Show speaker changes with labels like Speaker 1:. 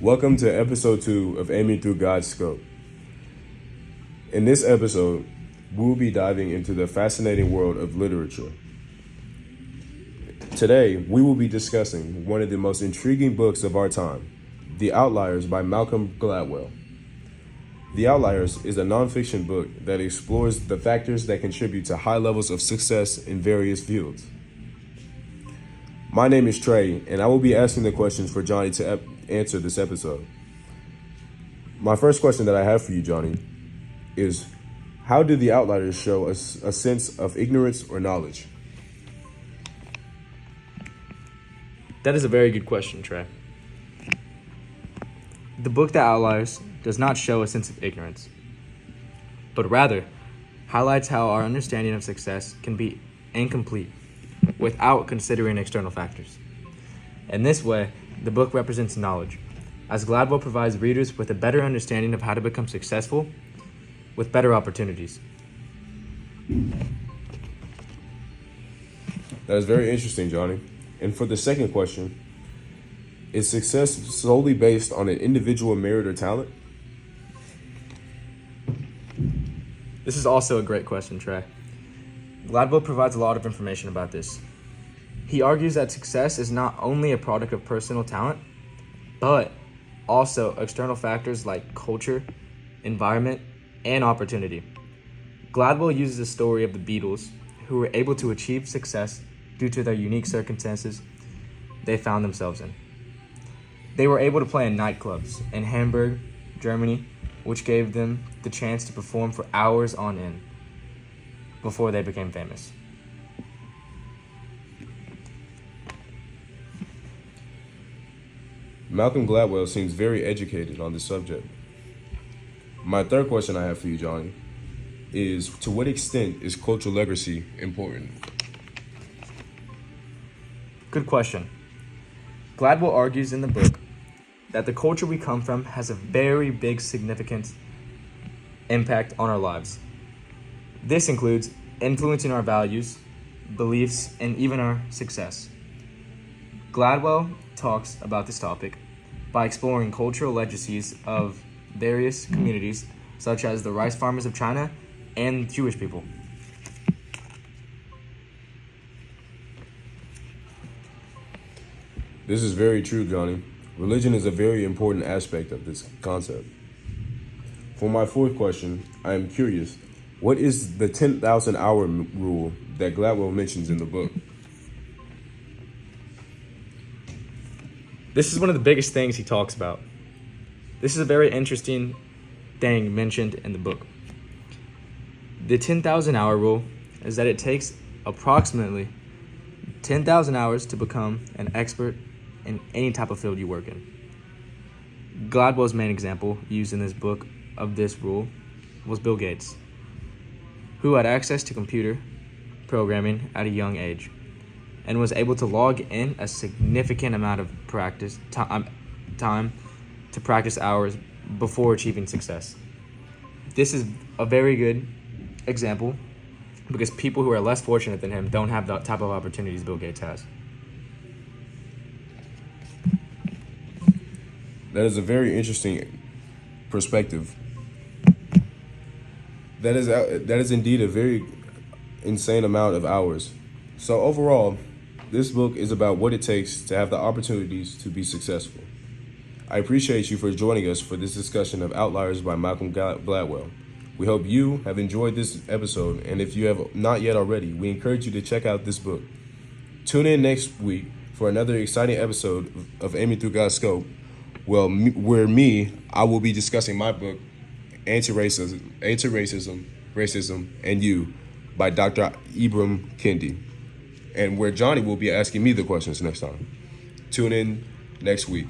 Speaker 1: Welcome to episode 2 of Aiming Through God's Scope. In this episode, we will be diving into the fascinating world of literature. Today, we will be discussing one of the most intriguing books of our time, The Outliers by Malcolm Gladwell. The Outliers is a nonfiction book that explores the factors that contribute to high levels of success in various fields. My name is Trey, and I will be asking the questions for Johnny to answer this episode. My first question that I have for you, Johnny, is how do the Outliers show us a sense of ignorance or knowledge?
Speaker 2: That is a very good question, Trey. The book The Outliers does not show a sense of ignorance, but rather highlights how our understanding of success can be incomplete without considering external factors. In this way, the book represents knowledge, as Gladwell provides readers with a better understanding of how to become successful with better opportunities.
Speaker 1: That is very interesting, Johnny. And for the second question, is success solely based on an individual merit or talent?
Speaker 2: This is also a great question, Trey. Gladwell provides a lot of information about this. He argues that success is not only a product of personal talent, but also external factors like culture, environment, and opportunity. Gladwell uses the story of the Beatles, who were able to achieve success due to their unique circumstances they found themselves in. They were able to play in nightclubs in Hamburg, Germany, which gave them the chance to perform for hours on end before they became famous.
Speaker 1: Malcolm Gladwell seems very educated on this subject. My third question I have for you, Johnny, is to what extent is cultural legacy important?
Speaker 2: Good question. Gladwell argues in the book that the culture we come from has a very big significant impact on our lives. This includes influencing our values, beliefs, and even our success. Gladwell talks about this topic by exploring cultural legacies of various communities, such as the rice farmers of China and Jewish people.
Speaker 1: This is very true, Johnny. Religion is a very important aspect of this concept. For my fourth question, I am curious, what is the 10,000 hour rule that Gladwell mentions in the book?
Speaker 2: This is one of the biggest things he talks about. This is a very interesting thing mentioned in the book. The 10,000 hour rule is that it takes approximately 10,000 hours to become an expert in any type of field you work in. Gladwell's main example used in this book of this rule was Bill Gates, who had access to computer programming at a young age and was able to log in a significant amount of practice time to practice hours before achieving success. This is a very good example because people who are less fortunate than him don't have the type of opportunities Bill Gates has.
Speaker 1: That is a very interesting perspective. That is indeed a very insane amount of hours. So overall, this book is about what it takes to have the opportunities to be successful. I appreciate you for joining us for this discussion of Outliers by Malcolm Gladwell. We hope you have enjoyed this episode, and if you have not yet already, we encourage you to check out this book. Tune in next week for another exciting episode of Aiming Through God's Scope, I will be discussing my book, Anti-Racism, Racism, and You by Dr. Ibram Kendi, and where Johnny will be asking me the questions next time. Tune in next week.